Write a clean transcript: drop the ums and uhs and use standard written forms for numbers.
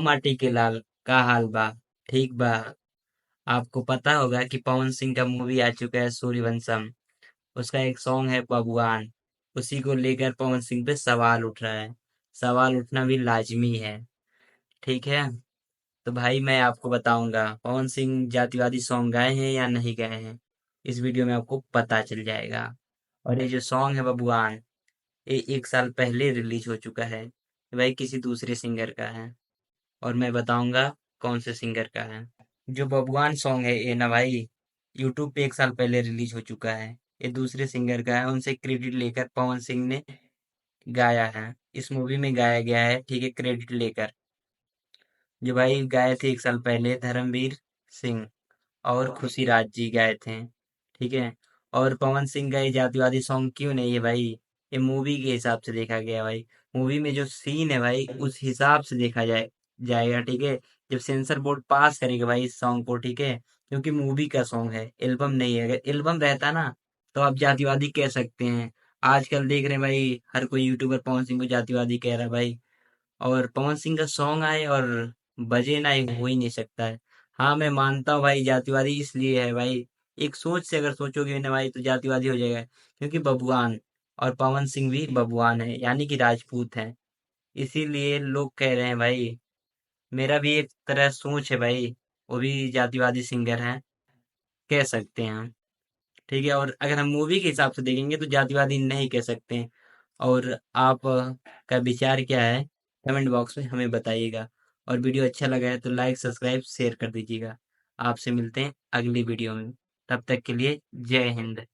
माटी के लाल का हाल बा ठीक बा। आपको पता होगा कि पवन सिंह का मूवी आ चुका है सूर्यवंशम। उसका एक सॉन्ग है बबुआन। उसी को लेकर पवन सिंह पे सवाल उठ रहा है। सवाल उठना भी लाजमी है। ठीक है। तो भाई मैं आपको बताऊंगा पवन सिंह जातिवादी सॉन्ग गाए हैं या नहीं गाए हैं। इस वीडियो में आपको पता चल जाएगा। और ये जो सॉन्ग है बबुआन, ये 1 साल पहले रिलीज हो चुका है। ये भाई किसी दूसरे सिंगर का है। और मैं बताऊंगा कौन से सिंगर का है। जो बबुआन सॉन्ग है ये ना भाई, यूट्यूब पे 1 साल पहले रिलीज हो चुका है। ये दूसरे सिंगर का है, उनसे क्रेडिट लेकर पवन सिंह ने गाया है। इस मूवी में गाया गया है, ठीक है, क्रेडिट लेकर। जो भाई गाए थे 1 साल पहले धर्मवीर सिंह और खुशी राज जी गाए थे। ठीक है। और पवन सिंह का ये जातिवादी सॉन्ग क्यों नहीं है भाई, ये मूवी के हिसाब से देखा गया भाई। मूवी में जो सीन है भाई उस हिसाब से देखा जाएगा। ठीक है। जब सेंसर बोर्ड पास करेगा भाई इस सॉन्ग को, ठीक है, क्योंकि मूवी का सॉन्ग है, एल्बम नहीं है। अगर एल्बम रहता ना तो आप जातिवादी कह सकते हैं। आजकल देख रहे हैं भाई हर कोई यूट्यूबर पवन सिंह को जातिवादी कह रहा है भाई। और पवन सिंह का सॉन्ग आए और बजे ना, ये हो ही नहीं सकता है। हाँ मैं मानता हूँ भाई जातिवादी इसलिए है भाई, एक सोच से अगर सोचोगे ना भाई तो जातिवादी हो जाएगा, क्योंकि बबुआन और पवन सिंह भी बबुआन है यानी कि राजपूत हैं। इसीलिए लोग कह रहे हैं भाई। मेरा भी एक तरह सोच है भाई, वो भी जातिवादी सिंगर हैं, कह सकते हैं हम। ठीक है। और अगर हम मूवी के हिसाब से देखेंगे तो जातिवादी नहीं कह सकते हैं। और आप का विचार क्या है कमेंट बॉक्स में हमें बताइएगा। और वीडियो अच्छा लगा है तो लाइक सब्सक्राइब शेयर कर दीजिएगा। आपसे मिलते हैं अगली वीडियो में। तब तक के लिए जय हिंद।